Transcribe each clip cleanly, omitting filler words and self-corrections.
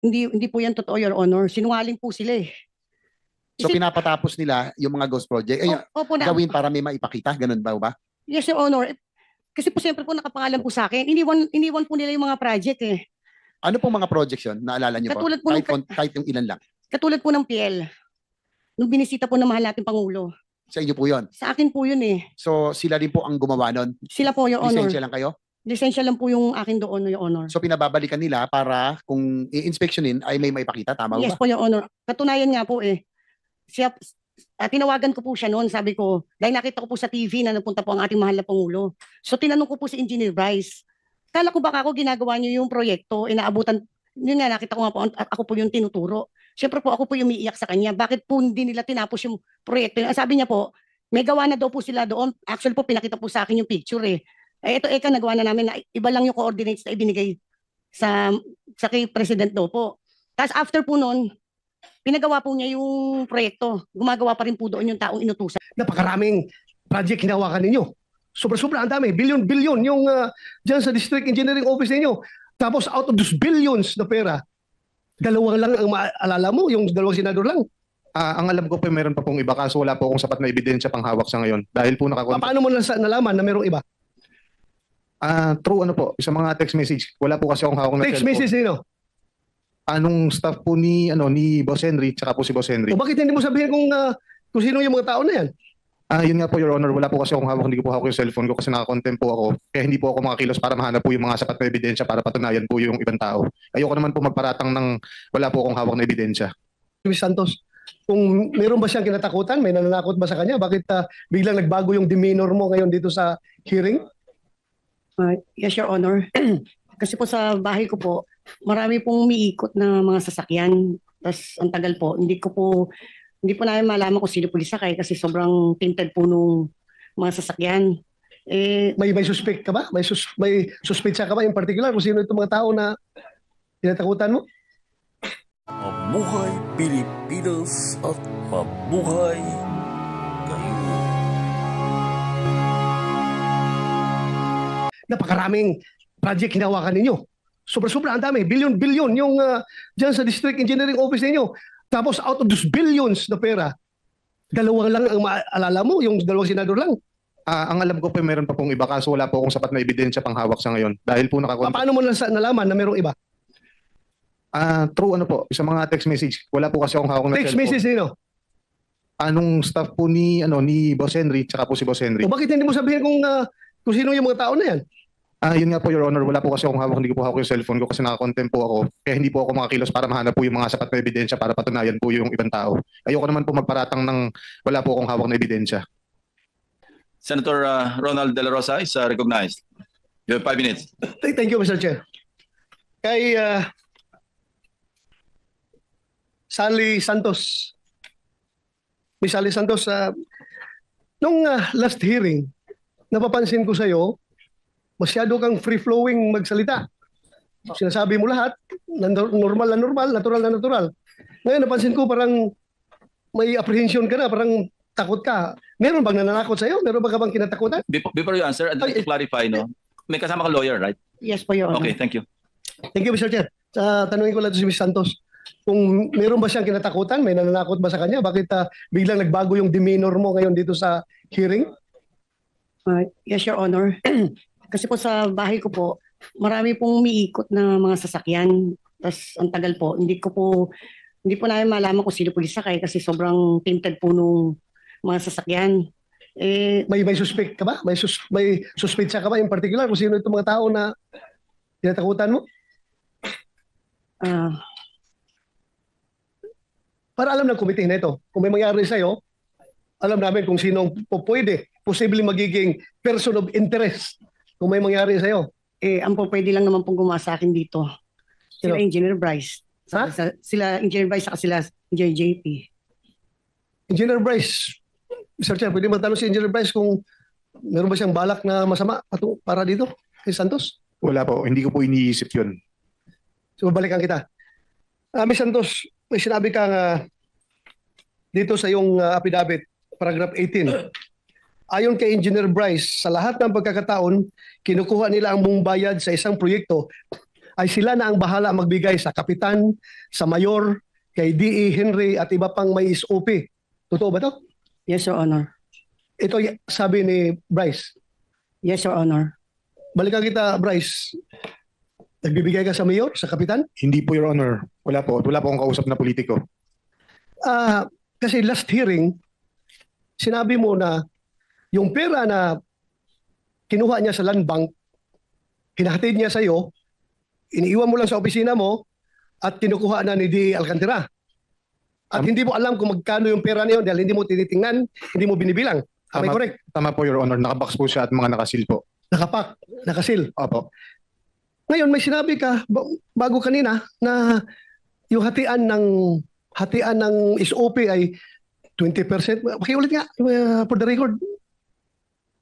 Hindi po yan totoo, Your Honor. Sinungaling po sila eh. So pinapatapos nila yung mga ghost project. Opo na. Gawin para may maipakita. Ganun ba? Yes, Your Honor. Kasi po siyempre po nakapangalan po sa akin. Iniwan po nila yung mga project eh. Ano pong mga projects yun? Naalala niyo Katulad po? po Kahit yung ilan lang. Katulad po ng PL. Nung binisita po ng mahal nating Pangulo. Sa inyo po yun? Sa akin po yun eh. So sila rin po ang gumawa nun? Sila po, Your Honor. Lisensya lang kayo? Lisensya lang po yung akin doon, Your Honor. So pinababalikan nila para kung i-inspectionin ay may maipakita. Tama ba? Yes po, Your Honor. Katunayan nga po eh. Tinawagan ko po siya noon, sabi ko, dahil nakita ko po sa TV na napunta po ang ating mahal na Pangulo. So tinanong ko po si Engineer Bryce, kala ko baka ako ginagawa niyo yung proyekto, inaabutan, yun nga, nakita ko nga po, ako po yung tinuturo. Siyempre po, ako po yung umiiyak sa kanya. Bakit po hindi nila tinapos yung proyekto? Sabi niya po, may gawa na daw po sila doon. Actually po, pinakita po sa akin yung picture eh. Ito, nagawa na namin na iba lang yung coordinates na ibinigay sa kay President daw po. Tapos after po noon, pinagawa po niya yung proyekto. Gumagawa pa rin po doon yung taong inutusan. Napakaraming project hinawakan ninyo. Sobra-sobra, ang dami. Billion-billion yung dyan sa District Engineering Office ninyo. Tapos out of those billions na pera, dalawang lang ang maalala mo, yung dalawang senador lang. Ang alam ko po, meron pa pong iba kaso wala po akong sapat na ebidensya pang hawak sa ngayon. Dahil po Paano mo nalaman na merong iba? True ano po, sa mga text message. Wala po kasi akong hawak na Text cellphone. message nino? Anong staff po ni Boss Henry, tsaka po si Boss Henry. O bakit hindi mo sabihin kung sino yung mga tao na yan? Yun nga po, Your Honor, wala po kasi akong hawak, hindi ko po hawak yung cellphone ko kasi naka-contempt po ako. Kaya hindi po ako makakilos para mahanap po yung mga sapat na ebidensya para patunayan po yung ibang tao. Ayoko naman po magparatang ng wala po akong hawak na ebidensya. Ms. Santos, kung meron ba siyang kinatakutan, may nananakot ba sa kanya? Bakit biglang nagbago yung demeanor mo ngayon dito sa hearing? Yes, Your Honor. Kasi po sa bahay ko po, marami pong umiikot na mga sasakyan. Tapos ang tagal po, hindi po namin malaman kung sino po sakay kasi sobrang tinted po nung mga sasakyan. May suspect ka ba? May suspetsa ka ba in particular kung sino itong mga tao na tinatakutan mo? Mabuhay Pilipinas at mabuhay kayo. Napakaraming project hinawakan ninyo. Sobra-sobra, ang dami. Billion-billion yung dyan sa District Engineering Office ninyo. Tapos out of those billions na pera, dalawang lang ang maalala mo, yung dalawang senador lang. Ang alam ko po, meron pa pong iba kaso wala po akong sapat na ebidensya pang hawak sa ngayon. Dahil po Paano mo nalaman na merong iba? True ano po, sa mga text message. Wala po kasi akong hawak na Text cellphone. message nino? Anong staff po ni Boss Henry, tsaka po si Boss Henry. O bakit hindi mo sabihin kung sino yung mga tao na yan? Yun nga po, Your Honor, wala po kasi akong hawak, hindi ko po hawak yung cellphone ko kasi naka-contempt po ako. Kaya hindi po ako makakilos para mahanap po yung mga sapat na ebidensya para patunayan po yung ibang tao. Ayoko naman po magparatang ng wala po akong hawak na ebidensya. Senator Ronald De La Rosa is recognized. You have 5 minutes. Thank you, Mr. Chair. Kay Sally Santos. Miss Sally Santos, nung last hearing, napapansin ko sa'yo, masyado kang free-flowing magsalita. Sinasabi mo lahat, normal na normal, natural na natural. Ngayon, napansin ko parang may apprehension ka na, parang takot ka. Meron bang nananakot sa'yo? Meron ka bang kinatakutan? Before you answer, I'd like to clarify, no? May kasama ka lawyer, right? Yes po, Your Honor. Okay, thank you. Thank you, Mr. Chair. Tanungin ko lang si Ms. Santos, kung meron ba siyang kinatakutan, may nananakot ba sa kanya? Bakit biglang nagbago yung demeanor mo ngayon dito sa hearing? Yes, Your Honor. Kasi po sa bahay ko po, marami pong umiikot na mga sasakyan. Tapos ang tagal po, hindi po namin malaman kung sino po sakay kasi sobrang tinted po nung mga sasakyan. May suspect ka ba? May suspetsa ka ba in particular kung sino itong mga tao na tinatakutan mo? Para alam ng komite na ito, kung may mangyari sa'yo, alam namin kung sino pwede, posibleng magiging person of interest kung may mangyari sa'yo. Ang pwede lang naman pong gumawa sa akin dito. Sila Engineer Bryce. Ha? Sila Engineer Bryce saka sila Engineer JP. Engineer Bryce, Mr. Chair, pwede matanong si Engineer Bryce kung meron ba siyang balak na masama para dito kay Santos? Wala po, hindi ko po iniisip yun. So, babalikan kita. Ms. Santos, may sinabi ka dito sa iyong affidavit, paragraph 18. Ayon kay Engineer Bryce, sa lahat ng pagkakataon, kinukuha nila ang buong bayad sa isang proyekto ay sila na ang bahala magbigay sa kapitan, sa mayor, kay D.E. Henry at iba pang may SOP. Totoo ba to? Yes, Your Honor. Ito sabi ni Bryce. Yes, Your Honor. Balikan kita, Bryce. Nagbibigay ka sa mayor, sa kapitan? Hindi po, Your Honor. Wala po akong kausap na politiko. Kasi last hearing, sinabi mo na yung pera na kinuha niya sa land bank, hinahatid niya sa iyo, iniiwan mo lang sa opisina mo at kinukuha na ni D. Alcantara. At hindi mo alam kung magkano yung pera niyo dahil hindi mo tinitingnan, hindi mo binibilang. Am I Tama. correct? Tama po, Your Honor. Nakabox po siya at mga nakasil po. Nakapak, nakasil. Opo. Ngayon may sinabi ka bago kanina na yung hatian ng SOP ay 20%. Pakiulit nga for the record.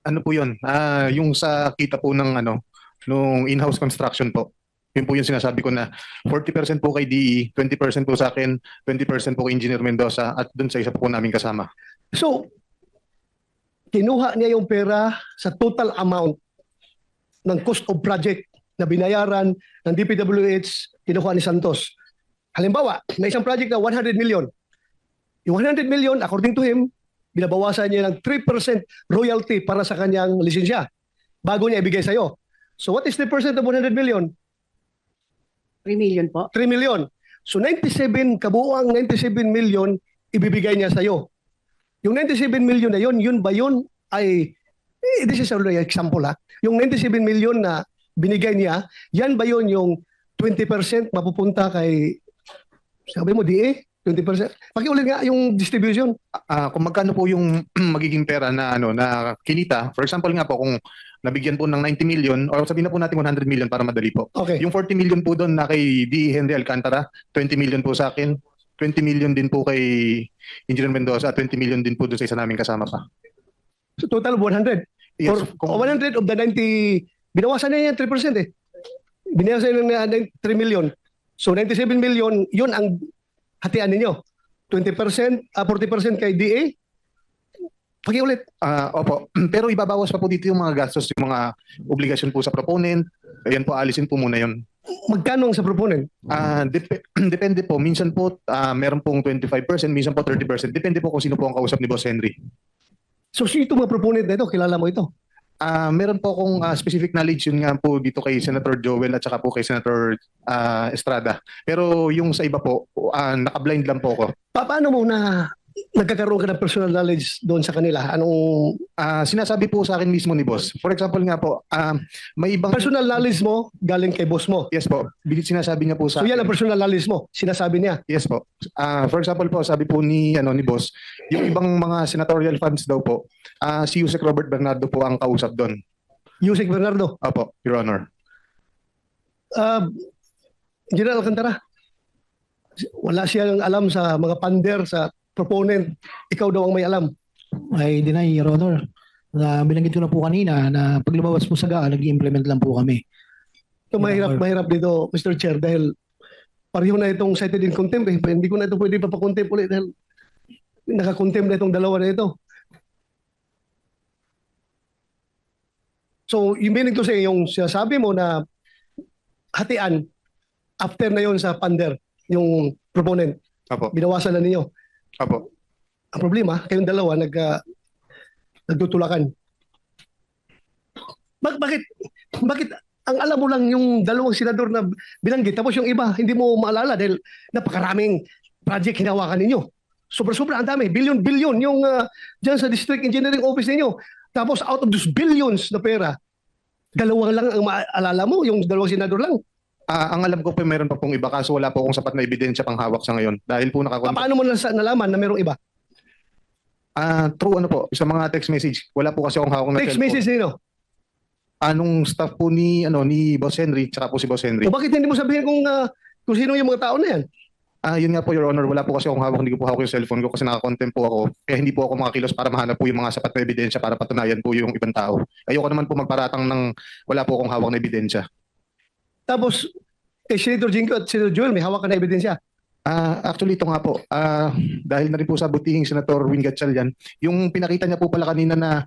Ano po yun? Yung sa kita po ng nung in-house construction po. Yun po yung sinasabi ko na 40% po kay DE, 20% po sa akin, 20% po kay Engineer Mendoza at dun sa isa po namin kasama. So, kinuha niya yung pera sa total amount ng cost of project na binayaran ng DPWH, kinuha ni Santos. Halimbawa, may isang project na 100 million. Yung 100 million, according to him, binabawasan niya ng 3% royalty para sa kanyang lisensya bago niya ibigay sa'yo. So what is 3% of 100 million? 3 million po. 3 million. So 97, kabuuang 97 million ibibigay niya sa'yo. Yung 97 million na yun ba yun ay, this is only an example ha, yung 97 million na binigay niya, yan ba yun yung 20% mapupunta kay, sabi mo, DA? 20%? Pakiulit nga yung distribution. Kung magkano po yung magiging pera na na kinita, for example nga po kung nabigyan po ng 90 million or sabihin na po natin 100 million para madali po. Okay. Yung 40 million po doon na kay D. Henry Alcantara, 20 million po sa akin, 20 million din po kay Engineer Mendoza at 20 million din po doon sa isa namin kasama pa. So total of 100. Yes, Or 100 of the 90, binawasan na yan 3% eh. Binawasan na 3 million. So 97 million, yun ang hatian ninyo. 20%, 40% kay DA. Pakiulit. Opo. Pero ibabawas pa po dito yung mga gastos, yung mga obligasyon po sa proponent. Ayan po, alisin po muna yun. Magkano ang sa proponent? Depende po. Minsan po, meron pong 25%, minsan po 30%. Depende po kung sino po ang kausap ni Boss Henry. So sino mga proponent na ito? Kilala mo ito? Meron po akong specific knowledge yun nga po dito kay Senator Joel at saka po kay Senator Estrada. Pero yung sa iba po, naka-blind lang po ako. Paano mo na nagkakaroon ka ng personal knowledge doon sa kanila? Anong Sinasabi po sa akin mismo ni Boss. For example nga po, may ibang... personal knowledge mo galing kay boss mo? Yes po. Sinasabi niya po sa So yan akin. ang personal knowledge mo, sinasabi niya. Yes po. For example po, sabi po ni Boss, yung ibang mga senatorial funds daw po, si Yusek Robert Bernardo po ang kausap doon. Yusek Bernardo. Opo, Your Honor. General Alcantara, wala siyang alam sa mga pander, sa proponent. Ikaw daw ang may alam. I deny, Your Honor. Binanggit ko na po kanina na pag lumabas po sa GAA, nag-implement lang po kami. Ito mahirap dito, Mr. Chair, dahil pareho na itong cited in contempt. Hindi ko na ito pwede papakontempt ulit dahil nakakontempt na itong dalawa na ito. So, yung meaning to say, yung sinasabi mo na hatian, after na yon sa pander, yung proponent, Opo. binawasan na ninyo. Opo. Ang problema, kayong dalawa nagtutulakan. Bakit ang alam mo lang yung dalawang senador na binanggit tapos yung iba hindi mo maalala dahil napakaraming project hinawakan ninyo. Sobra-sobra ang dami, billion-billion yung dyan sa district engineering office ninyo. Tapos out of those billions na pera, dalawa lang ang maalala mo, yung dalawang senador lang. Ang alam ko po meron pa pong iba kaso wala po akong sapat na ebidensya pang hawak sa ngayon dahil po nakakontak. Paano mo nalaman na merong iba? True po, sa mga text message. Wala po kasi akong hawak na Text cellphone. message nino. Anong staff po ni Boss Henry tsaka po si Boss Henry. O bakit hindi mo sabihin kung sino yung mga tao na yan? Yun nga po, Your Honor, wala po kasi akong hawak, hindi ko po hawak yung cellphone ko kasi naka-contempt po ako. Kaya hindi po ako makakilos para mahanap po yung mga sapat na ebidensya para patunayan po yung ibang tao. Ayoko naman po magparatang ng wala po akong hawak na ebidensya. Tapos, kay Senator Jingo at Senator Joel, may hawak ka na ebidensya. Actually, ito nga po, dahil na rin po sa butihing Senator Win Gatchalian, yung pinakita niya po pala kanina na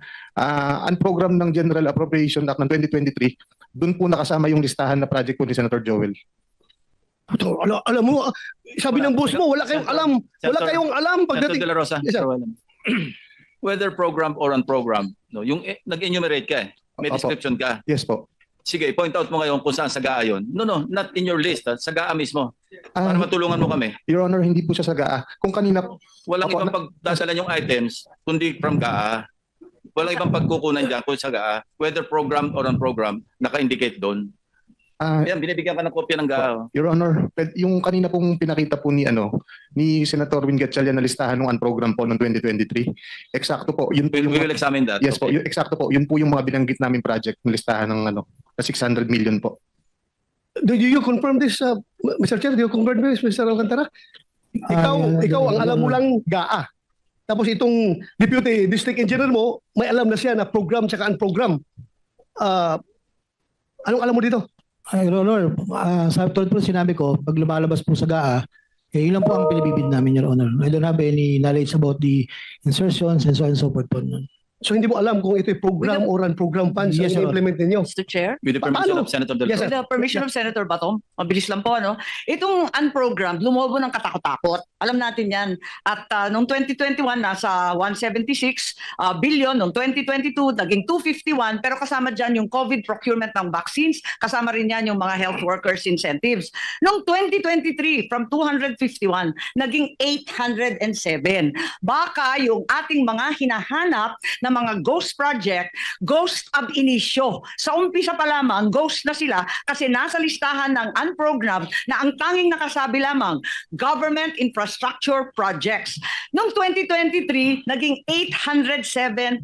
unprogram ng General Appropriation Act ng 2023, doon po nakasama yung listahan na project po ni Senator Joel. Ito, alam mo, sabi ng boss mo, wala kayong alam. Wala Senator- kayong alam Senator pagdating. De La Rosa, Yes, sir. whether program or unprogram, no, yung nag-enumerate ka may Opo. description ka. Yes po. Sige, point out mo ngayon kung saan sagaa yun. No, not in your list, sagaa mismo. Ah, Para matulungan mo kami. Your Honor, hindi po siya sa GAA. Kung kanina, Walang Opo, ibang pagdadala yung items, kundi from GAA. Walang ibang pagkukunan dyan kung sa GAA. Whether program or unprogram, naka-indicate doon. Yan, binibigyan ka ng kopya ng GAA. Your Honor, yung kanina pong pinakita po ni Senator Win Gatchalian na listahan ng unprogram po noong 2023, eksakto po, yun po We yung will examine that. yes po, Okay. yung eksakto po, yun po yung mga binanggit namin project na listahan ng na 600 million po. Do you confirm this, Mr. Chair? Do you confirm this, Mr. Alcantara? Ikaw ang alam mo lang GAA. Tapos itong Deputy District Engineer mo, may alam na siya na program tsaka unprogram. Anong alam mo dito? Your Honor, sa tulad po sinabi ko, pag lumalabas po sa GAA, yun lang po ang pinibibid namin, Your Honor. I don't have any knowledge about the insertions and so on and so forth po. So hindi mo alam kung ito'y program or unprogram funds Yes, ang Your Honor. i-implement ninyo. Mr. Chair, With the permission Paano? of Senator Del Yes, Toro. sir. with the permission of Senator Batom, mabilis lang po, ano? Itong unprogrammed, lumobo ng katakot-takot. Alam natin yan. At noong 2021, nasa 176 billion. Noong 2022, naging 251. Pero kasama dyan yung COVID procurement ng vaccines. Kasama rin yan yung mga health workers incentives. Noong 2023, from 251, naging 807. Baka yung ating mga hinahanap na mga ghost project, ghost ab initio. Sa umpisa pa lamang, ghost na sila kasi nasa listahan ng unprogrammed na ang tanging nakasabi lamang, government infrastructure projects. Noong 2023, naging 807.16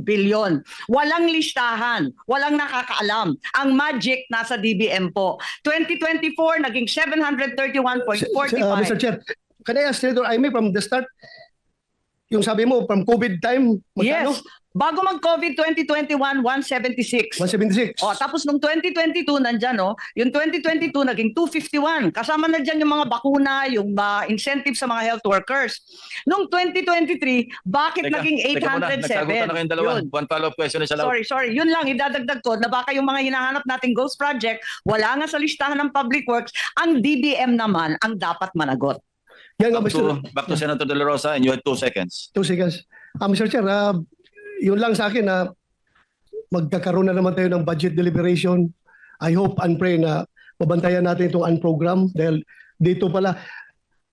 billion. Walang listahan, walang nakakaalam. Ang magic nasa DBM po. 2024, naging 731.45. Mr. Chair, can I ask Senator Aimee from the start, yung sabi mo, from COVID time, magkano? Yes. Bago mag-COVID 2021, 176. 176. O, tapos nung 2022, nandyan, no? Yung 2022, naging 251. Kasama na dyan yung mga bakuna, yung incentive sa mga health workers. Nung 2023, bakit naging Teka muna, 807? nagsagutan na kayong dalawa. Yun. One follow-up question is allowed. Sorry. Yun lang, idadagdag ko na baka yung mga hinahanap nating ghost project, wala nga sa listahan ng public works, ang DBM naman ang dapat managot. Yan nga, Back to Senator De La Rosa and you had 2 seconds. 2 seconds. Mr. Chair, yun lang sa akin na magkakaroon na naman tayo ng budget deliberation. I hope and pray na mabantayan natin itong unprogram dahil dito pala,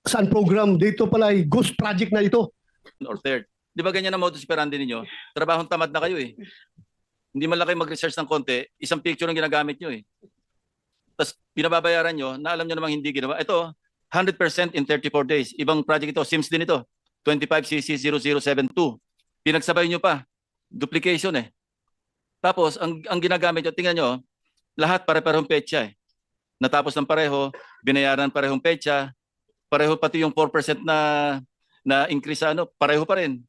sa unprogram, dito pala ay ghost project na ito. Or third. Di ba ganyan ang modus operandi ninyo? Trabahong tamad na kayo eh. Hindi man lang kayo mag-research ng konti, isang picture ang ginagamit nyo eh. Tapos pinababayaran nyo na alam nyo namang hindi ginawa. Ito, 100% in 34 days. Ibang project ito, SIMS din ito. 25CC0072. Pinagsabay nyo pa. Duplication eh. Tapos, ang ginagamit nyo, tingnan nyo, lahat pare-parehong petsa eh. Natapos ng pareho, binayaran parehong petsa, pareho pati yung 4% na increase pareho pa rin.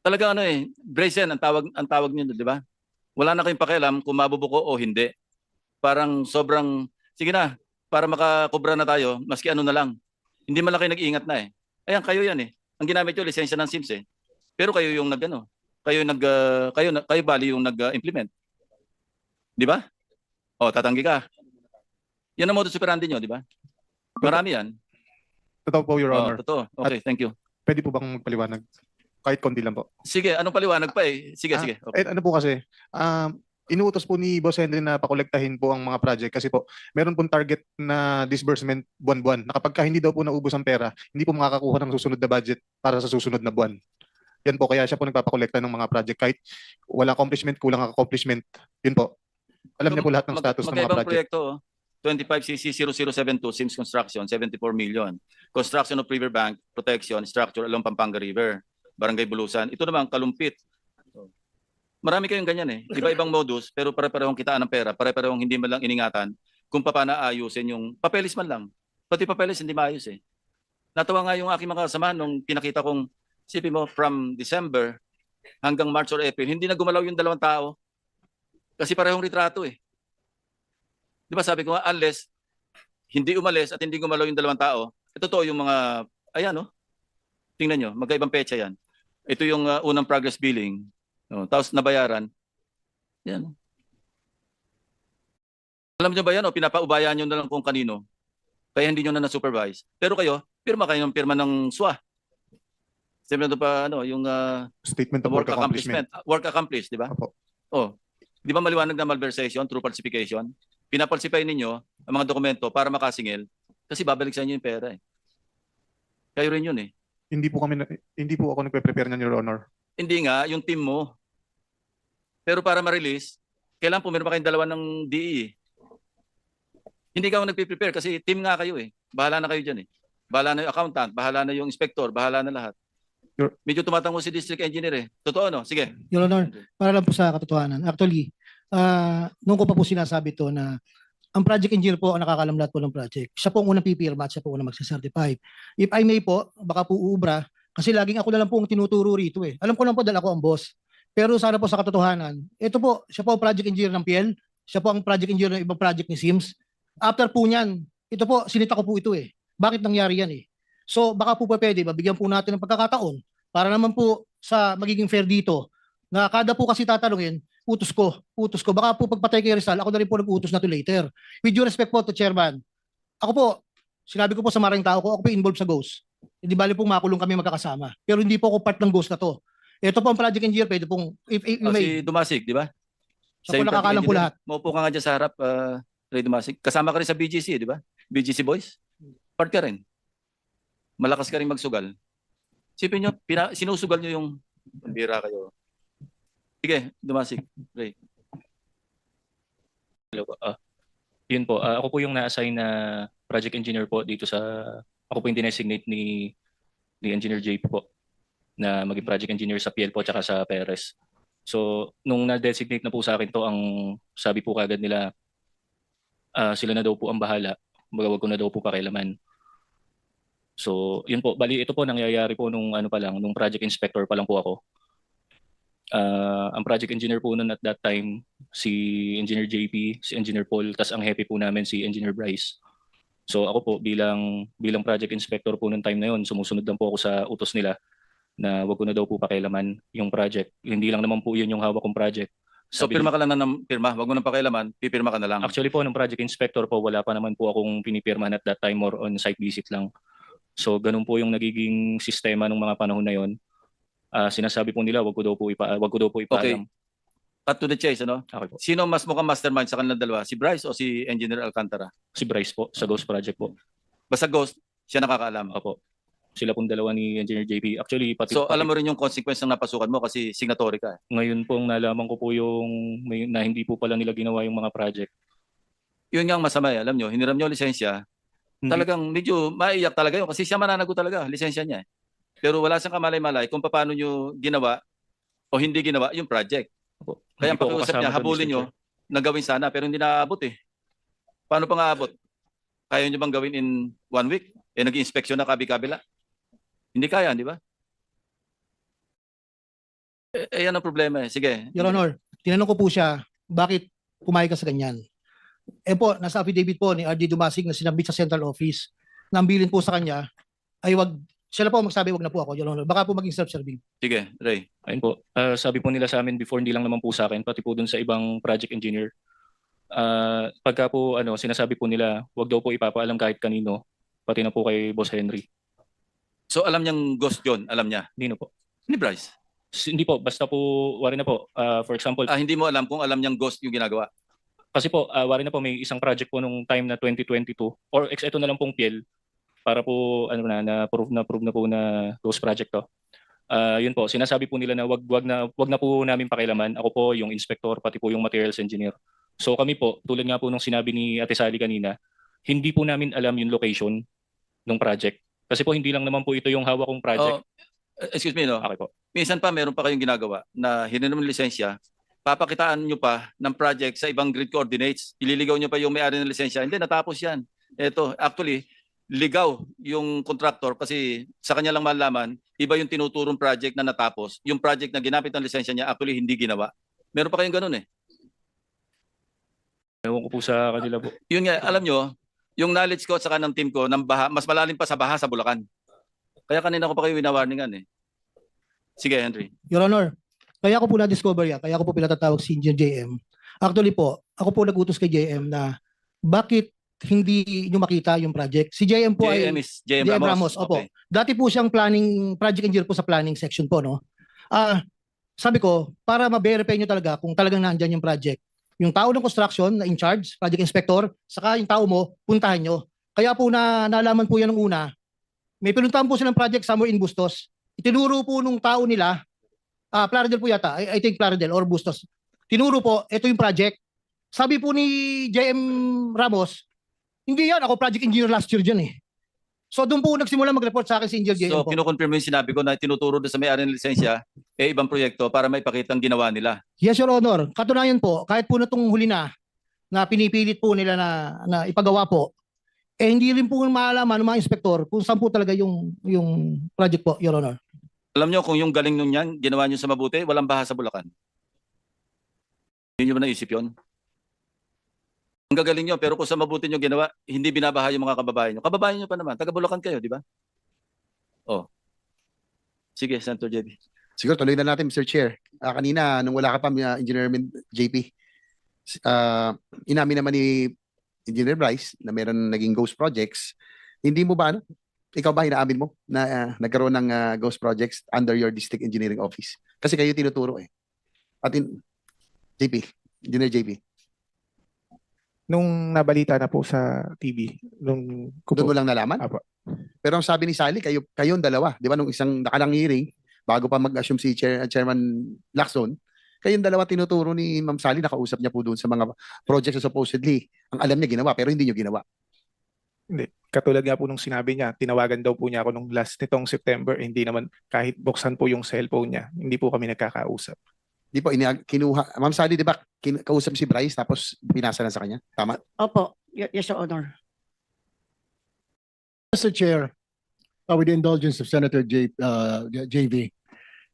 Talaga brazen ang tawag niyo, di ba? Wala na kayong pakialam kung mabubuko o hindi. Parang sobrang, sige na, para makakubra na tayo, maski na lang. Hindi man lang kayo nag-iingat na eh. Ayan, kayo yan eh. Ang ginamit nyo, lisensya ng SIMS eh. Pero kayo yung kayo bali yung nag-implement. Di ba? O, tatanggi ka. Yan ang modus operandi nyo, di ba? Marami yan. Totoo po, Your Honor. Totoo. Okay, thank you. Pwede po bang magpaliwanag? Kahit konti lang po. Sige, anong paliwanag pa eh? Sige. Okay. Ano po kasi, inuutos po ni Boss Henry na pakolektahin po ang mga project kasi po meron pong target na disbursement buwan-buwan. Na kapag hindi daw po naubos ang pera, hindi po makakakuha ng susunod na budget para sa susunod na buwan. Yan po, kaya siya po nagpapakolekta ng mga project kahit wala accomplishment, kulang ang accomplishment. Yun po. Alam niya po lahat ng status ng mga Magkaibang project. proyekto, 25CC0072, Sims Construction, 74 million. Construction of riverbank, protection, structure along Pampanga River, Barangay Bulusan. Ito naman, Kalumpit. Marami kayong ganyan eh. Iba-ibang modus, pero pare-parehong kitaan ng pera, pare-parehong hindi man lang iningatan kung paano ayusin yung papeles man lang. Pati papeles hindi maayos eh. Natawa nga yung aking mga kasama nung pinakita kong sipin mo, from December hanggang March or April, hindi na gumalaw yung 2 tao. Kasi parehong retrato eh. Di ba sabi ko nga, unless hindi umalis at hindi gumalaw yung dalawang tao, totoo yung mga, ayan no, tingnan nyo, magkaibang petsa yan. Ito yung unang progress billing, no, tapos nabayaran, yan. Alam nyo ba yan o pinapaubayan nyo na lang kung kanino, kaya hindi nyo na na-supervise. Pero kayo, pirma kayo ng pirma ng SWA. Sabi na pa, ano, yung Statement of work accomplishment. Work accomplished, di ba? Opo. Oh, di ba maliwanag na malversation through falsification? Pinapalsify ninyo ang mga dokumento para makasingil kasi babalik sa inyo yung pera eh. Kayo rin yun eh. Hindi po ako nagpe-prepare niyan, Your Honor. Hindi nga, yung team mo. Pero para ma-release, kailangan pumirma kayong dalawa ng DE. Hindi ka nagpe-prepare kasi team nga kayo eh. Bahala na kayo dyan eh. Bahala na yung accountant, bahala na yung inspector, bahala na lahat. Medyo tumatango si district engineer eh. Totoo no? Sige. Your Honor, para lang po sa katotohanan. Actually, nung ko pa po sinasabi to na ang project engineer po ang nakakalam lahat po ng project. Siya po ang unang pipirma at siya po ang unang magsacertify. If I may po, baka po uubra, kasi laging ako na lang po ang tinuturo rito eh. Alam ko lang po dahil ako ang boss. Pero sana po sa katotohanan, ito po, siya po ang project engineer ng PL, siya po ang project engineer ng ibang project ni Sims. After po niyan, ito po, sinita ko po ito eh. Bakit nangyari yan eh? So baka po pwede, mabigyan po natin ng pagkakataon para naman po sa magiging fair dito na kada po kasi tatanungin, utos ko. Baka po pagpatay kay Rizal, ako na rin po nag-utos na to later. With due respect po to Chairman, ako po, sinabi ko po sa maraming tao ko, ako po involved sa GHOST. Hindi bali pong makulong kami magkakasama. Pero hindi po ako part ng GHOST na to. Ito po ang project engineer, pwede pong, if you may, Si Dumasig, di ba? siya po nakakalam po lahat. Maupo ka nga dyan sa harap, Ray Dumasig. Kasama ka rin sa BGC, di ba? BGC Boys? Part ka rin. Malakas ka rin magsugal. Sipin nyo, sinusugal nyo yung bira kayo. Sige, Dumasig. Ray. Hello po. Yun po, ako po yung na-assign na project engineer po dito sa, ako po yung dinesignate ni Engineer JP po na maging project engineer sa PL po tsaka sa PRS. So, nung na-designate na po sa akin to, ang sabi po kagad nila, sila na daw po ang bahala, wag ko na daw po pakialaman. So, yun po, bali ito po nangyayari po nung ano pa lang, nung project inspector pa lang po ako. Ang project engineer po noon at that time, si Engineer JP, si Engineer Paul, tas ang happy po namin si Engineer Bryce. So ako po bilang project inspector po noong time na yon, sumusunod lang po ako sa utos nila na wag ko na daw po pakialaman yung project. Hindi lang naman po yun yung hawak kong project. So pirma ka lang na ng pirma, wag mo nang pakialaman, pipirma ka na lang. Actually po, nung project inspector po, wala pa naman po akong pinipirmahan at that time, more on site visit lang. So ganun po yung nagiging sistema nung mga panahon na yon. Sinasabi po nila wag ko daw po ipaalam. Cut to the chase, ano? Okay po. Sino mas mukhang mastermind sa kanilang dalawa? Si Bryce o si Engineer Alcantara? Si Bryce po sa Ghost Project po. Basta Ghost, siya nakakaalam. Opo. Sila pong dalawa ni Engineer JP. Actually So alam mo rin yung consequence ng napasukan mo kasi signatory ka. Ngayon pong nalaman ko po yung na hindi po pala nila ginawa yung mga project. Yun nga ang masama eh. Alam nyo, hiniram nyo lisensya. Talagang medyo maiyak talaga yun kasi siya mananagot talaga, lisensya niya. Pero wala siyang kamalay-malay kung paano nyo ginawa o hindi ginawa yung project. Kaya ang pakiusap niya, habulin nyo na gawin sana pero hindi naaabot eh. Paano pa nga aabot? Kaya nyo bang gawin in 1 week? Eh nag-inspeksyon na kabi-kabila. Hindi kaya, di ba? Yan ang problema eh. Sige. Your Honor, tinanong ko po siya, bakit pumayag ka sa ganyan? Eh po, nasa affidavit po ni RD Dumasig na sinabit sa central office. Nang bilin po sa kanya, ay wag, sila po magsabi wag na po ako, Your Honor. Baka po maging self-serving. Sige, Ray. Ayun po. Sabi po nila sa amin before, hindi lang naman po sa akin, pati po dun sa ibang project engineer. Pagka po sinasabi po nila, wag daw po ipapaalam kahit kanino, pati na po kay Boss Henry. So alam niyang Ghost John, alam niya. Hindi na po. Ni Bryce. Hindi po, basta po, wari na po. For example, Hindi mo alam kung alam niyang Ghost yung ginagawa. kasi po, wari na po, may isang project po nung time na 2022, or ito na lang pong PL, para po, na-prove na po na Ghost Project to. Yun po, sinasabi po nila na wag na po namin pakialaman. Ako po, yung inspector, pati po yung materials engineer. So kami po, tulad nga po nung sinabi ni Ate Sally kanina, hindi po namin alam yung location ng project. Kasi po, hindi lang naman po ito yung hawak kong project. Excuse me, no? Okay po. Minsan pa meron pa kayong ginagawa na hiniram ng lisensya, papakitaan nyo pa ng project sa ibang grid coordinates, ililigaw nyo pa yung may-ari ng lisensya, hindi, natapos yan. Ito, actually, ligaw yung contractor kasi sa kanya lang malaman, iba yung tinuturong project na natapos, yung project na ginapit ng lisensya niya, actually hindi ginawa. Meron pa kayong ganun eh. Ewan ko po sa kanila po. Yun nga, alam nyo, Yung knowledge ko at saka ng team ko ng baha, mas malalim pa sa baha sa Bulacan. Kaya kanina ko pa kayo winawarningan eh. Sige, Henry. Your Honor, kaya ko po na-discover yan, kaya ko po pinatatawag si Engineer JM. Actually po, ako po nag-utos kay JM na bakit hindi nyo makita yung project. Si JM po JM ay is JM JM Ramos. Ramos, opo. Okay. Dati po siyang project engineer po sa planning section po, no? Sabi ko, para ma-verify nyo talaga kung talagang nandyan yung project, yung tao ng construction na in charge, project inspector, saka yung tao mo, puntahan nyo. Kaya po nalaman po yan nung una, may pinuntahan po silang project somewhere in Bustos. Itinuro po nung tao nila, Plaridel po yata, I think Plaridel or Bustos. Tinuro po, ito yung project. Sabi po ni JM Ramos, hindi yan, ako project engineer last year dyan eh. So doon po nagsimula mag-report sa akin si Engineer JM So, po. kinukonfirm mo yung sinabi ko na tinuturo doon sa may-ari ng lisensya, ibang proyekto para maipakita ang ginawa nila. Yes, Your Honor. Katunayan po, kahit po na itong huli na pinipilit po nila na ipagawa po, hindi rin po maalaman ng mga inspektor kung saan po talaga yung project po, Your Honor. Alam nyo kung yung galing nun yan, ginawa nyo sa mabuti, walang baha sa Bulacan. Hindi nyo ba naisip yun? Ang gagaling nyo, pero kung sa mabuti nyo ginawa, hindi binabaha yung mga kababayan nyo. Kababayan nyo pa naman, taga Bulacan kayo, di ba? Oh. Sige, Senator JB. Siguro tuloy na natin, Mr. Chair. Kanina, nung wala ka pa, Engineer JP, inamin naman ni Engineer Bryce na meron naging ghost projects. Hindi mo ba, ikaw ba inaamin mo na nagkaroon ng ghost projects under your district engineering office? Kasi kayo tinuturo eh. At JP, Engineer JP. Nung nabalita na po sa TV, nung Doon mo lang nalaman? Apo. Pero ang sabi ni Sally, kayong dalawa, di ba, nung isang nakalang hearing, bago pa mag-assume si Chairman Lacson, kayong dalawa tinuturo ni Ma'am Sally, nakausap niya po doon sa mga projects na supposedly, ang alam niya ginawa, pero hindi niyo ginawa. Hindi. Katulad nga po nung sinabi niya, tinawagan daw po niya ako nung last nitong September, hindi naman kahit buksan po yung cellphone niya, hindi po kami nagkakausap. Di po, kinuha. Ma'am Sally, di ba, kausap si Bryce tapos pinasa na sa kanya? Tama? Opo. Yes, Your Honor. Mr. Chair, with the indulgence of Senator JV,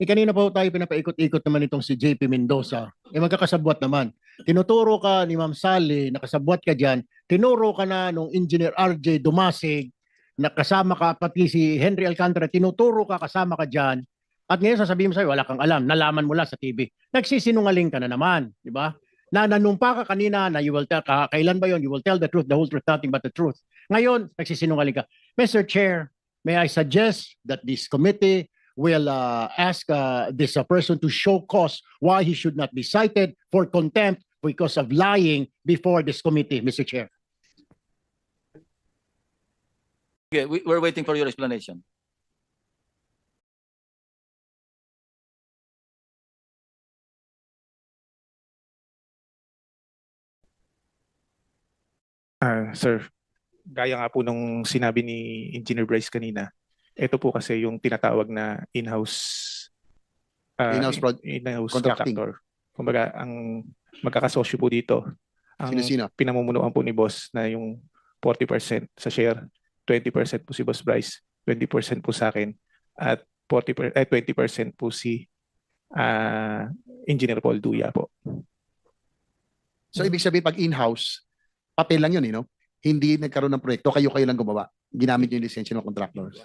kanina po tayo pinapaikot-ikot naman itong si JP Mendoza. Magkakasabwat naman. Tinuturo ka ni Ma'am Sally, nakasabwat ka dyan. Tinuro ka na nung Engineer RJ Dumasig, nakasama ka pati si Henry Alcantara, tinuturo ka, kasama ka dyan. At ngayon sasabihin mo sa'yo, wala kang alam, nalaman mo lang sa TV. Nagsisinungaling ka na naman, di ba? Nanumpa ka kanina na you will tell, kailan ba yon? You will tell the truth, the whole truth, nothing but the truth. Ngayon, nagsisinungaling ka. Mr. Chair, may I suggest that this committee will ask this person to show cause why he should not be cited for contempt because of lying before this committee, Mr. Chair. Okay, we're waiting for your explanation. Sir, gaya nga po nung sinabi ni Engineer Bryce kanina, ito po kasi yung tinatawag na in-house contracting. contractor. Kumbaga, ang magkakasosyo po dito, ang Sino-sino? pinamumunuan po ni boss na yung 40% sa share, 20% po si Boss Bryce, 20% po sa akin, at 20% po si Engineer Paul Duya po. So, ibig sabihin, pag in-house, papel lang yun, hindi nagkaroon ng proyekto, kayo lang gumawa. Ginamit yung lisensya ng contractors.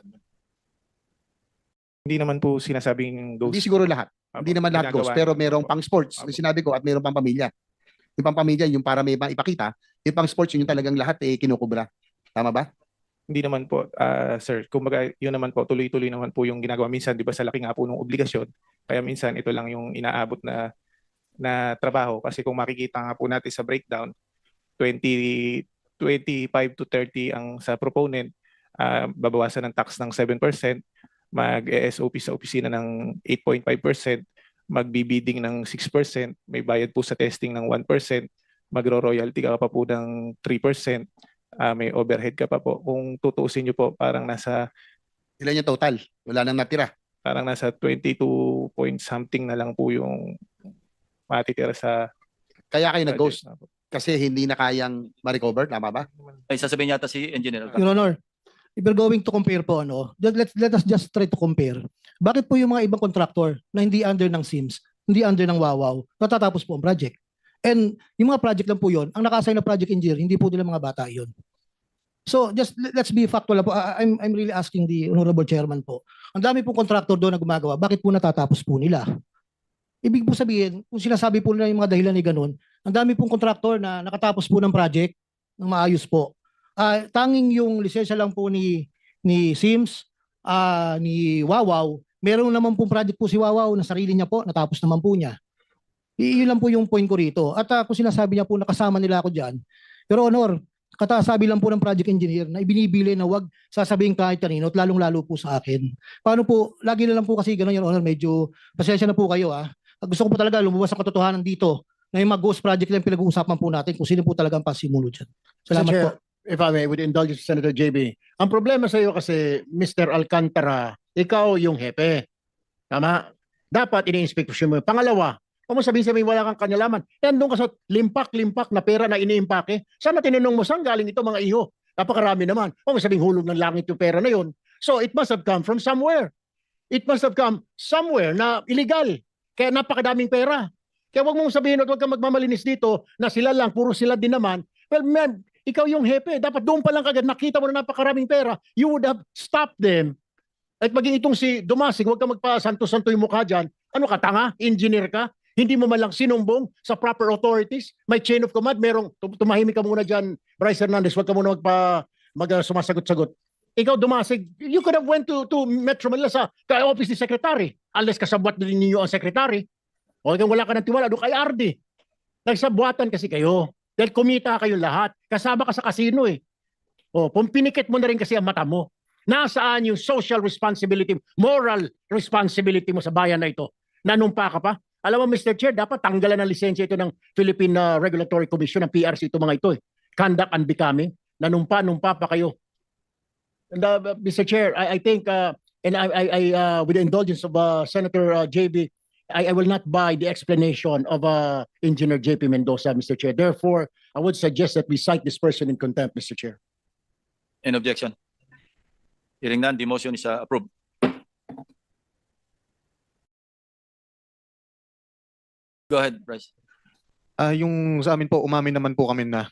Hindi naman po sinasabing ghost. Hindi siguro lahat. Hindi naman lahat ghost, pero merong pang sports, yung sinabi ko, at merong pang pamilya. Yung pang pamilya, yung para may ipakita, yung pang sports, yung talagang lahat kinukubra. Tama ba? Hindi naman po, sir. Kumbaga, yun naman po, tuloy-tuloy naman po yung ginagawa. Minsan, di ba, sa laki nga po ng obligasyon. Kaya minsan, ito lang yung inaabot na trabaho. Kasi kung makikita nga po natin sa breakdown, 25 to 30 ang sa proponent, babawasan ng tax ng 7%, mag-SOP sa opisina ng 8.5%, magbibidding ng 6%, may bayad po sa testing ng 1%, magro-royalty ka pa po ng 3%, may overhead ka pa po. Kung tutuusin nyo po, parang nasa... Ilan yung total? Wala nang natira. Parang nasa 22 point something na lang po yung matitira sa... Kaya kayo nag-ghost. Kasi hindi na kayang ma-recover, tama ba? Ay, sasabihin yata si Engineer. Your Honor, if you're going to compare po, let us just try to compare. Bakit po yung mga ibang contractor na hindi under ng SIMS, hindi under ng WAWAW, natatapos po ang project? And yung mga project lang po yun, ang naka-assign na project engineer, hindi po nila mga bata yun. So just let's be factual po. I'm really asking the honorable chairman po. Ang dami pong contractor doon na gumagawa. Bakit po natatapos po nila? Ibig po sabihin, kung sinasabi po nila yung mga dahilan ni ganun, ang dami pong contractor na nakatapos po ng project ng maayos po. Tanging yung lisensya lang po ni Sims, ni Wawaw, meron naman pong project po si Wawaw na sarili niya po, natapos naman po niya. Iyon lang po yung point ko rito. At kung sinasabi niya po nakasama nila ako dyan, pero Honor, katasabi lang po ng project engineer na ibinibili na wag sasabihin kahit kanino at lalong-lalo po sa akin. Paano po, lagi na lang po kasi gano'n, Your Honor, medyo pasensya na po kayo Gusto ko po talaga lumabas ang katotohanan dito na yung mga ghost project lang pinag-uusapan po natin kung sino po talaga ang pasimulo dyan. Salamat Mr. Chair, po. if I may, with the indulgence of Senator JB, ang problema sa iyo kasi, Mr. Alcantara, ikaw yung hepe. Tama? Dapat ini-inspeksyon mo. Pangalawa, kung mo sabihin wala kang kanyalaman, yan doon ka sa limpak-limpak na pera na iniimpake. Sana tinanong mo, saan galing ito mga iho? Napakarami naman. Kung mo sabihin hulog ng langit yung pera na yun. So it must have come from somewhere. It must have come somewhere na illegal. Kaya napakadaming pera. Kaya wag mong sabihin at wag kang magmamalinis dito na sila lang, puro sila din naman. Well, man, ikaw yung hepe. Dapat doon pa lang kagad nakita mo na napakaraming pera. You would have stopped them. At maging itong si Dumasig, wag kang magpa-santo-santo yung mukha dyan. Ano ka, tanga? Engineer ka? Hindi mo man lang sinumbong sa proper authorities? May chain of command? Tumahimik ka muna dyan, Bryce Hernandez. Wag ka muna sumasagot-sagot. Ikaw, Dumasig, you could have went to Metro Manila sa office ni Secretary. Unless kasabwat din ninyo ang Secretary. O kung wala ka ng tiwala, doon kay RD. Nagsabuatan kasi kayo. Dahil kumita kayo lahat. Kasama ka sa kasino O, puminikit mo na rin kasi ang mata mo. Nasaan yung social responsibility, moral responsibility mo sa bayan na ito? Nanumpa ka pa? Alam mo, Mr. Chair, dapat tanggalan ng lisensya ito ng Philippine Regulatory Commission, ng PRC, ito mga ito. Conduct and becoming. Nanumpa pa kayo. And, Mr. Chair, I think, and I with the indulgence of Senator JB, I will not buy the explanation of Engineer JP Mendoza, Mr. Chair. Therefore, I would suggest that we cite this person in contempt, Mr. Chair. In objection. Hearing none, the motion is approved. Go ahead, Bryce. Yung sa amin po, umamin naman po kami na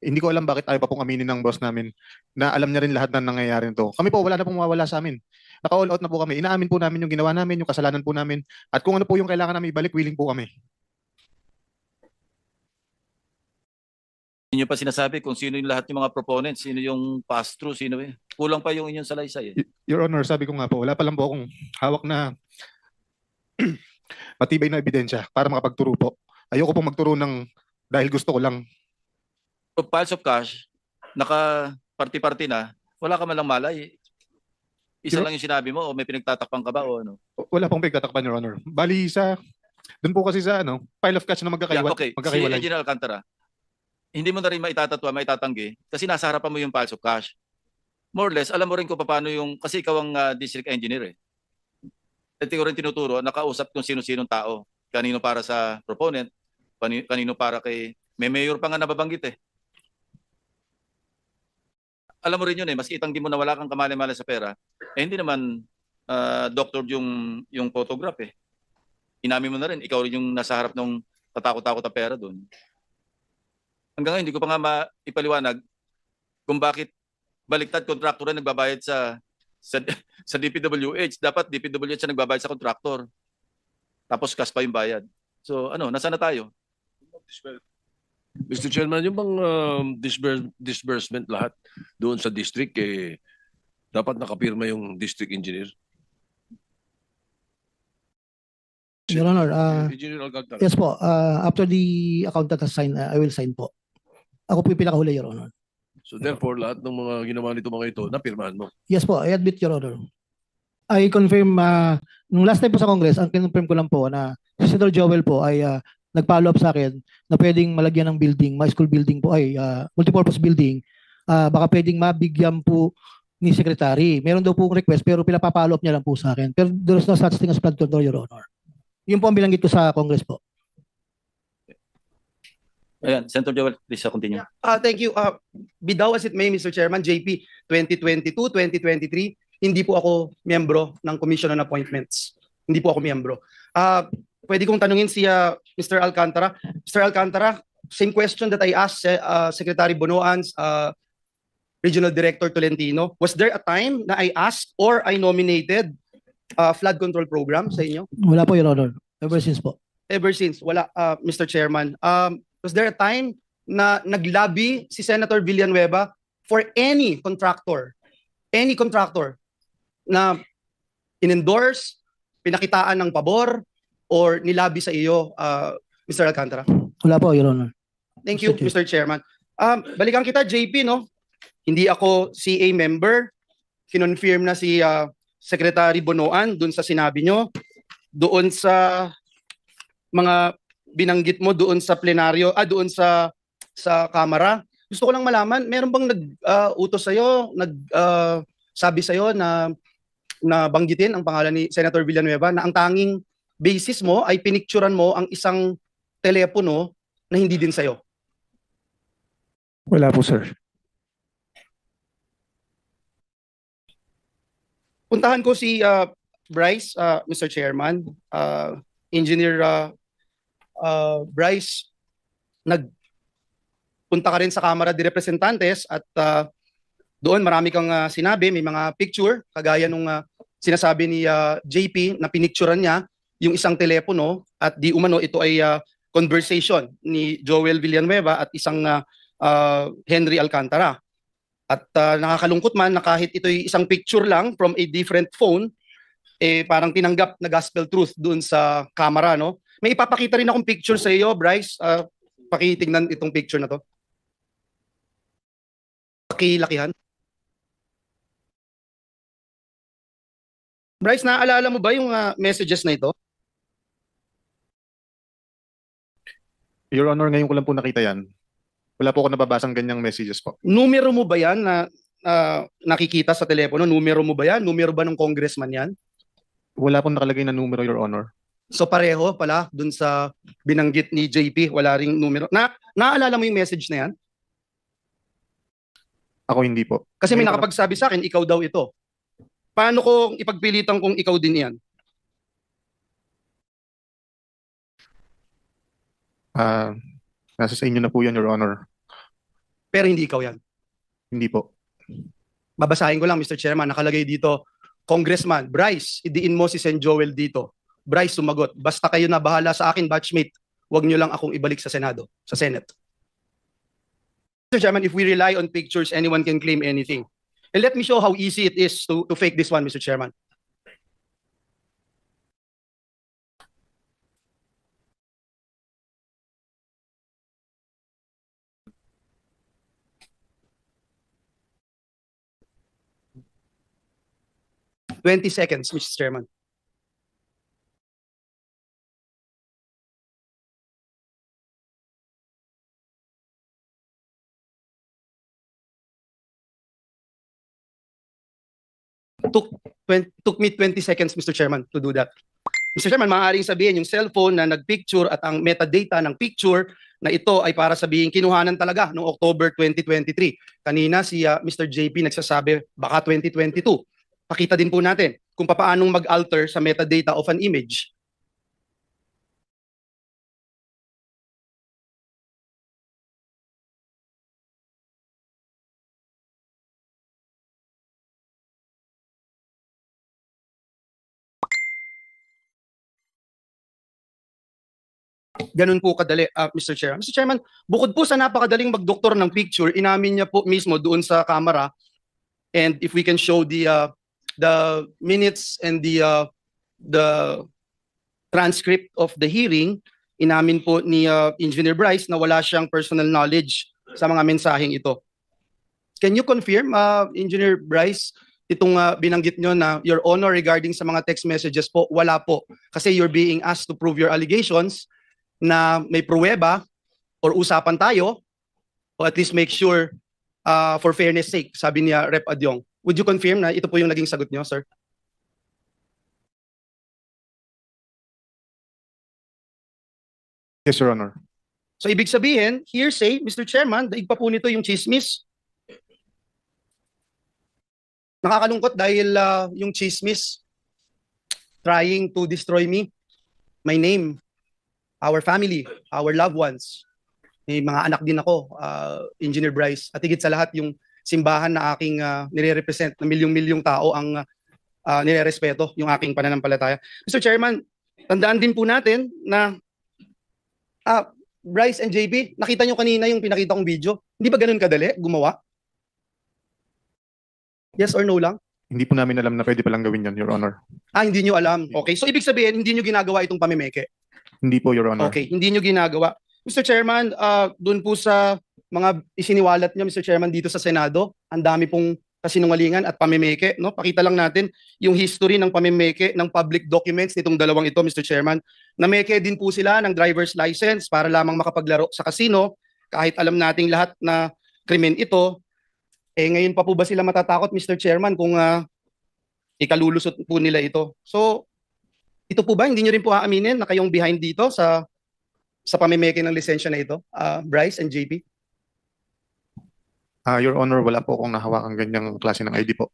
hindi ko alam bakit ayaw pa pong aminin ng boss namin na alam niya rin lahat ng nangyayari nito. Kami po, wala na pong mawawala sa amin. Naka-all out na po kami. Inaamin po namin yung ginawa namin, yung kasalanan po namin. At kung ano po yung kailangan namin ibalik, willing po kami. Hindi nyo pa sinasabi kung sino yung lahat ng mga proponents, sino yung pass-through, sino Kulang pa yung inyong salaysay. Your Honor, sabi ko nga po, wala pa lang po akong hawak na matibay na ebidensya para makapagturo po. Ayoko pong magturo ng dahil gusto ko lang. So, piles of cash, naka-party-party na, wala ka man lang malay. Isa lang yung sinabi mo o may pinagtatakpan ka ba o ano? Wala pong pinagtatakpan, Your Honor. Bali doon po kasi sa pile of cash na Okay, si magkakaiwalay. Engineer Alcantara, hindi mo na rin maitatanggi kasi nasa harapan mo yung piles of cash. More or less, alam mo rin kung paano kasi ikaw ang district engineer At ikaw rin tinuturo, nakausap kung sino-sinong tao. Kanino para sa proponent, kanino para kay... May mayor pa nga nababanggit Alam mo rin yun maski itanggi mo na wala kang kamali-mali sa pera, hindi naman doctor yung photograph Inamin mo na rin, ikaw rin yung nasa harap ng tatakot-takot na pera doon. Hanggang ngayon, hindi ko pa nga maipaliwanag kung bakit baliktad contractor na nagbabayad sa DPWH. Dapat DPWH na nagbabayad sa contractor. Tapos cash pa yung bayad. So nasaan na tayo? Mr. Chairman, yung bang disbursement lahat doon sa district, dapat nakapirma yung district engineer? Your Honor, Engineer Alcantara. yes po, after the accountant has signed, I will sign po. Ako po yung pinakahuli, Your Honor. So therefore, lahat ng mga ginawa nito mga ito, napirmahan mo? Yes po, I admit, Your Honor. I confirm, nung last time po sa Congress, ang confirm ko lang po na si Senator Joel po ay nag-follow up sa akin na pwedeng malagyan ng building, my school building po ay multipurpose building, baka pwedeng mabigyan po ni Secretary. Meron daw po request pero pinapapollow up niya lang po sa akin. Pero there is no such thing as flood control, Your Honor. Yun po ang binanggit ko sa Congress po. Ayan, Senator Joel, please continue. Thank you. Be thou as it may, Mr. Chairman, JP 2022-2023, hindi po ako miyembro ng Commission on Appointments. Hindi po ako miyembro. Pwede kong tanungin si Mr. Alcantara. Mr. Alcantara, same question that I asked Secretary Bonoans Regional Director Tolentino, was there a time na I asked or I nominated flood control program sa inyo? Wala po, Your Honor. Ever since po. Ever since, wala, Mr. Chairman. Was there a time na naglabi si Senator Villanueva for any contractor na in-endorse, pinakitaan ng pabor, or nilabi sa iyo, Mr. Alcantara? Wala po, Your Honor. Thank you, Mr. Chairman. Balikan kita, JP, no? Hindi ako CA member. Kinonfirm na si Secretary Bonoan dun sa sinabi nyo. Doon sa mga binanggit mo doon sa plenaryo, doon sa Kamara. Gusto ko lang malaman, meron bang nag-utos sa'yo, sabi sa'yo na banggitin ang pangalan ni Senator Villanueva na ang tanging basis mo ay pinicturan mo ang isang telepono na hindi din sa'yo? Wala po, sir. Puntahan ko si Bryce, Mr. Chairman. Engineer Bryce, nagpunta ka rin sa Kamara de Representantes at doon marami kang sinabi, may mga picture, kagaya nung sinasabi ni JP na pinicturan niya yung isang telepono at di umano ito ay conversation ni Joel Villanueva at isang Henry Alcantara. At nakakalungkot man na kahit ito'y isang picture lang from a different phone, parang tinanggap na gospel truth doon sa Kamara, no? May ipapakita rin akong picture sa iyo, Bryce. Pakitingnan itong picture na to. Pakilakihan. Bryce, naaalala mo ba yung messages na ito? Your Honor, ngayon ko lang po nakita yan. Wala po ako nababasang ganyang messages po. Numero mo ba yan na nakikita sa telepono? Numero mo ba yan? Numero ba ng congressman yan? Wala pong nakalagay na numero, Your Honor. So pareho pala dun sa binanggit ni JP, wala ring numero. Naalala mo yung message na yan? Ako hindi po. Kasi may nakapagsabi sa akin, ikaw daw ito. Paano ko ipagpilitan kung ikaw din yan? Nasa sa inyo na po yan, Your Honor. Pero hindi ikaw yan. Hindi po. Babasahin ko lang, Mr. Chairman, nakalagay dito, Congressman, Bryce, idiin mo si Sen Joel dito. Bryce sumagot, basta kayo na bahala sa akin, batchmate. Huwag nyo lang akong ibalik sa Senado, sa Senate. Mr. Chairman, if we rely on pictures, anyone can claim anything. And let me show how easy it is to fake this one, Mr. Chairman. "20 seconds, Mr. Chairman. Took me 20 seconds, Mr. Chairman, to do that. Mr. Chairman, maaaring sabihin yung cellphone na nagpicture at ang metadata ng picture na ito ay para sabihin kinuhanan talaga noong October 2023. Kanina si Mr. JP nagsasabi baka 2022. Pakita din po natin kung paanong mag-alter sa metadata of an image. Ganun po kadali, Mr. Chair. Mr. Chairman, bukod po sa napakadaling magdoktor ng picture, inamin niya po mismo doon sa Kamara, and if we can show the minutes and the transcript of the hearing, inamin po ni Engineer Bryce na wala siyang personal knowledge sa mga mensaheng ito. Can you confirm, Engineer Bryce, itong binanggit nyo na Your Honor regarding sa mga text messages po, wala po. Kasi you're being asked to prove your allegations na may pruweba or usapan tayo, or at least make sure for fairness sake, sabi niya Rep. Adyong. Would you confirm na ito po yung naging sagot niyo, sir? Yes, Your Honor. So ibig sabihin, hearsay, Mr. Chairman, daig pa po nito yung chismis. Nakakalungkot dahil yung chismis trying to destroy me, my name, our family, our loved ones. May mga anak din ako, Engineer Bryce. At higit sa lahat yung simbahan na aking nire-represent, na milyong-milyong tao ang nire-respeto yung aking pananampalataya. Mr. Chairman, tandaan din po natin na Bryce and JB, nakita nyo kanina yung pinakita kong video. Hindi ba ganun kadali gumawa? Yes or no lang? Hindi po namin alam na pwede palang gawin yun, Your Honor. Hindi nyo alam. Okay, so ibig sabihin, hindi nyo ginagawa itong pamimeke. Hindi po, Your Honor. Okay, hindi nyo ginagawa. Mr. Chairman, dun po sa mga isiniwalat nyo, Mr. Chairman, dito sa Senado, ang dami pong kasinungalingan at pamimeke. No? Pakita lang natin yung history ng pamimeke ng public documents nitong dalawang ito, Mr. Chairman. Nameke din po sila ng driver's license para lamang makapaglaro sa casino, kahit alam nating lahat na krimen ito. Ngayon pa po ba sila matatakot, Mr. Chairman, kung ikalulusot po nila ito? So, ito po ba, hindi nyo rin po aaminin na kayong behind dito sa pamimeke ng lisensya na ito, Bryce and JP? Your Honor, wala po akong nahawakan ganyang klase ng ID po.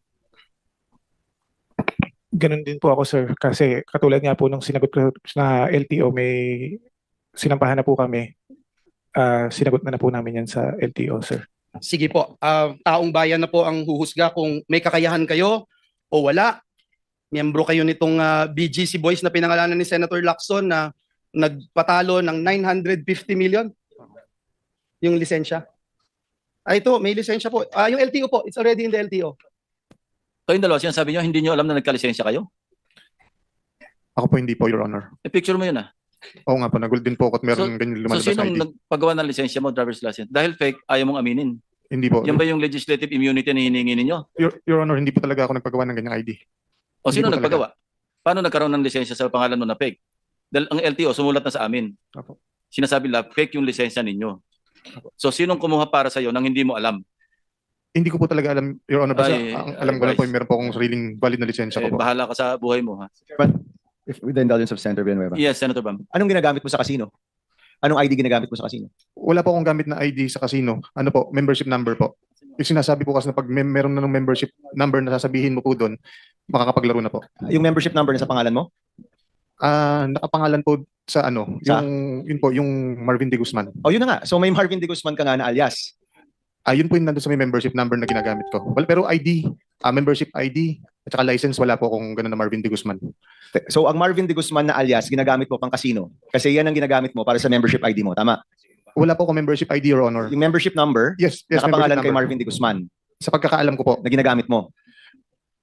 Ganun din po ako, sir. Kasi katulad nga po nung sinagot ko na LTO, may sinampahan na po kami. Sinagot na po namin yan sa LTO, sir. Sige po, taong bayan na po ang huhusga kung may kakayahan kayo o wala. Miyembro kayo nitong BGC Boys na pinangalanan ni Senator Lacson na nagpatalo ng 950 million yung lisensya. Ito, may lisensya po. Yung LTO po, it's already in the LTO. Kayong dalawa, sinasabi nyo, hindi nyo alam na nagkalisensya kayo? Ako po hindi po, Your Honor. Picture mo yun Oo nga po, nagulat din po ako at meron ganyan So lumalabas na sinong ID. nagpagawa ng lisensya mo, driver's license? Dahil fake, ayaw mong aminin. Hindi po. Yan ba yung legislative immunity na hiningi ninyo? Your Honor, hindi po talaga ako nagpagawa ng ganyang ID. O sino Hindi po nagpagawa? Paano nagkaroon ng lisensya sa pangalan mo na fake? Dahil ang LTO sumulat na sa amin. Opo. Sinasabi lang, fake yung lisensya ninyo. So sinong kumuha para sa'yo nang hindi mo alam? Hindi ko po talaga alam, Your Honor. Basta Ay, ang alam ko lang po, meron po akong sariling valid na lisensya ko po. Bahala ka sa buhay mo. Ha? If with the indulgence of Senator Villanueva. Yes, Senator Bam. Anong ginagamit mo sa casino? Anong ID ginagamit mo sa casino? Wala po akong gamit na ID sa casino. Ano po, membership number po. Yung sinasabi po kasi na pag meron na ng membership number na sasabihin mo po doon, makakapaglaro na po. Yung membership number na sa pangalan mo? Nakapangalan po sa ano, Sa? yun po, yung Marvin De Guzman. Oh, yun na nga. So may Marvin De Guzman ka nga na alias. Yun po yung nandun sa may membership number na ginagamit ko. Well, pero ID, membership ID, at saka license, wala po akong ganun na Marvin De Guzman. So ang Marvin De Guzman na alias, ginagamit mo pang casino. Kasi yan ang ginagamit mo para sa membership ID mo. Tama? Wala po akong membership ID, Your Honor. Yung membership number, Yes, nakapangalan membership kay number. Marvin De Guzman Sa pagkakaalam ko po. na ginagamit mo.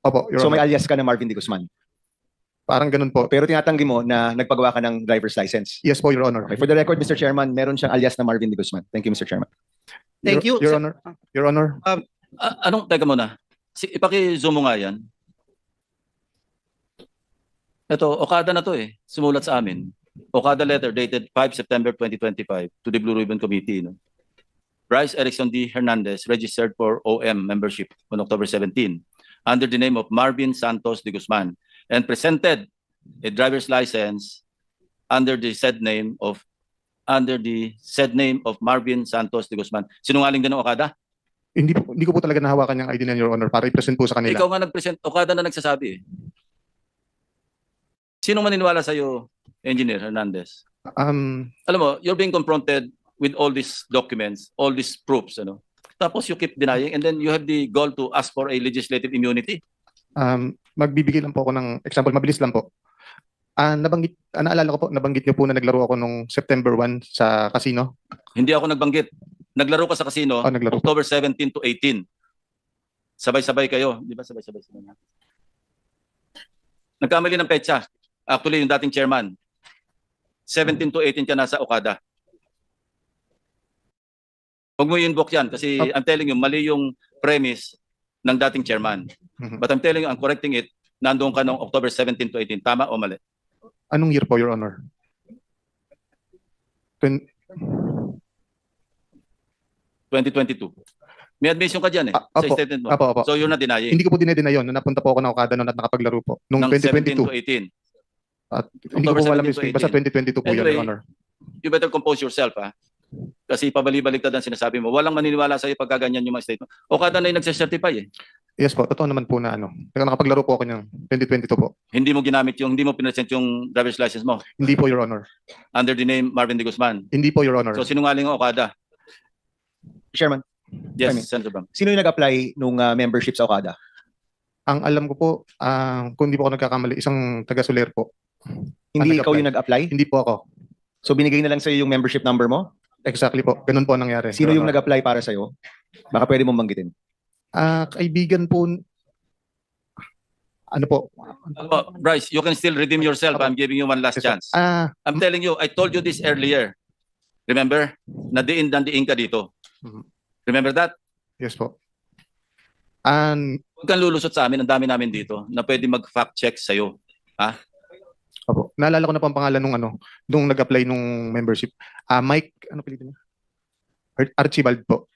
Opo, Your So may Honor. alias ka na Marvin De Guzman. Parang ganun po. Pero tinatanggi mo na nagpagawa ka ng driver's license. Yes po, Your Honor. Okay. For the record, Mr. Chairman, meron siyang alias na Marvin De Guzman. Thank you, Mr. Chairman. Thank you. Your Honor. Your Honor. Teka muna. Ipaki-zoom mo nga yan. Ito, Okada na to sumulat sa amin. Okada letter dated 5 September 2025 to the Blue Ribbon Committee. No? Bryce Erickson D. Hernandez registered for OM membership on October 17 under the name of Marvin Santos de Guzman and presented a driver's license under the said name of Marvin Santos de Guzman. Sinungaling din ng Okada? Hindi ko po talaga nahawakan yung ID na Your Honor para i-present po sa kanila. Ikaw nga nag-present, Okada na nagsasabi Sino maniniwala sa'yo, Engineer Hernandez? Alam mo, you're being confronted with all these documents, all these proofs, Tapos you keep denying and then you have the goal to ask for a legislative immunity. Magbibigay lang po ako ng example, mabilis lang po. Naalala ko po, nabanggit niyo po na naglaro ako nung September 1 sa casino. Hindi ako nagbanggit. Naglaro ka sa casino, naglaro. October 17 to 18. Sabay-sabay kayo. Di ba sabay-sabay sila? Nagkamali ng petsa. Actually, yung dating chairman. 17 to 18 ka nasa Okada. Huwag mo i-invoke yan kasi I'm telling you, mali yung premise ng dating chairman. But I'm telling you, I'm correcting it. Nandoon ka noong October 17 to 18. Tama o mali? Anong year po, Your Honor? 2022. May admission ka dyan sa Opo. statement mo. Opo. So you're not denying. Hindi ko po dinedeny yun. Napunta po ako ng Okada noon at nakapaglaro po. Noong Ng 17 to 2022. 18. Hindi ko po alam 17 yung to state. Basta 2022 po Anyway, yun, Your Honor. You better compose yourself, Kasi pabalik-baliktad ang sinasabi mo. Walang maniniwala sa'yo pag gaganyan yung mga statement. Okada na yung nagsacertify Yes po, totoo naman po na nakapaglaro po ako ng 2022 po. Hindi mo pinresent yung driver's license mo Hindi po, Your Honor. under the name Marvin De Guzman. Hindi po, Your Honor. So sinungaling ang Okada. Chairman. Yes, Kami. Senator Bam. Sino yung nag-apply nung membership sa Okada? Ang alam ko po, kung hindi po ako nagkakamali, isang taga-Soler po. Hindi Ang ikaw yung nag-apply? Hindi po ako. So binigay na lang sa'yo yung membership number mo? Exactly po. Ganun po ang nangyari. Sino Your yung Honor. nag-apply para sa'yo? Baka pwede mong banggitin. Kaibigan po, ano po? Bryce, you can still redeem yourself. I'm giving you one last Yes, sir. chance. I'm telling you, I told you this earlier. Remember? Nadiin ka dito. Mhm. Remember that? Yes po. And Huwag kang lulusot sa amin. Ang dami namin dito na pwede mag-fact check sa'yo. opo, naalala ko na po ang pangalan nung nag-apply nung membership. Mike, ano pilitin niya? Archibald po.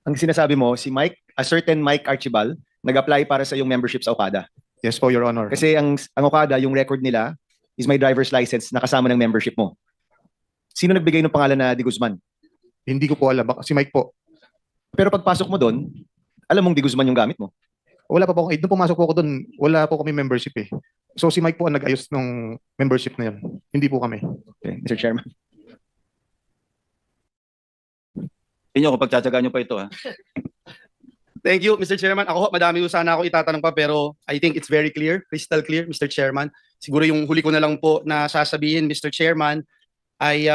Ang sinasabi mo, si Mike, a certain Mike Archibald, nag-apply para sa yung membership sa Okada. Yes po, Your Honor. Kasi ang Okada, yung record nila is my driver's license na kasama ng membership mo. Sino nagbigay ng pangalan na Di Guzman? Hindi ko po alam. Si Mike po. Pero pagpasok mo doon, alam mong Di Guzman yung gamit mo. Wala pa po. Nung pumasok po ako doon, wala po kami membership eh. So si Mike po ang nag-ayos ng membership na yun. Hindi po kami. Okay, Mr. Chairman. Inyo, kung pagtsatsagaan nyo pa ito. Thank you, Mr. Chairman. Ako, madami ko sana ako itatanong pa pero I think it's very clear, crystal clear, Mr. Chairman. Siguro yung huli ko na lang po na sasabihin, Mr. Chairman, ay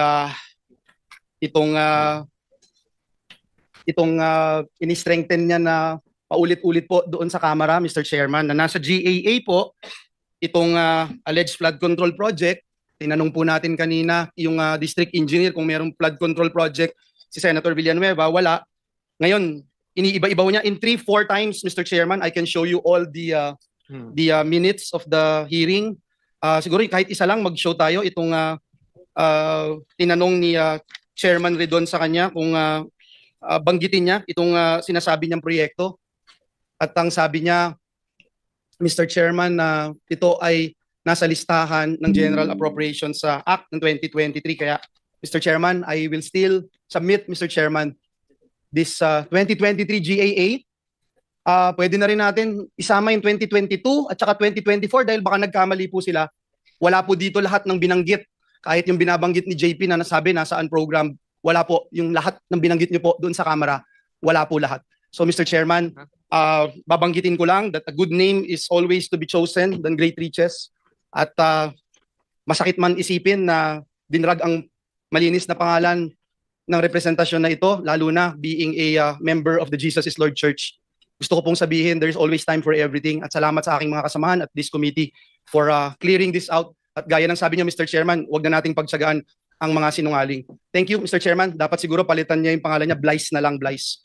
itong ini-strengthen niya na paulit-ulit po doon sa Kamara, Mr. Chairman, na nasa GAA po, itong alleged flood control project. Tinanong po natin kanina yung district engineer kung mayroong flood control project si Senator Villanueva, wala. Ngayon, iniiba-iba niya in 3-4 times, Mr. Chairman. I can show you all the minutes of the hearing. Siguro kahit isa lang mag-show tayo itong tinanong ni Chairman Redon sa kanya kung banggitin niya itong sinasabi niyang proyekto. At ang sabi niya, Mr. Chairman, na ito ay nasa listahan ng General Appropriations sa Act ng 2023. Kaya, Mr. Chairman, I will still submit, Mr. Chairman, this 2023 GAA. Pwede na rin natin isama yung 2022 at saka 2024 dahil baka nagkamali po sila. Wala po dito lahat ng binanggit. Kahit yung binabanggit ni JP na nasabi nasaan program, wala po. Yung lahat ng binanggit niyo po doon sa Kamara, wala po lahat. So Mr. Chairman, babanggitin ko lang that a good name is always to be chosen than great riches. At masakit man isipin na dinrag ang malinis na pangalan ng representasyon na ito, lalo na being a member of the Jesus is Lord Church. Gusto ko pong sabihin, there's always time for everything. At salamat sa aking mga kasamahan at this committee for clearing this out. At gaya ng sabi niyo, Mr. Chairman, huwag na nating pagtsagaan ang mga sinungaling. Thank you, Mr. Chairman. Dapat siguro palitan niya yung pangalan niya, Blyce na lang, Blyce.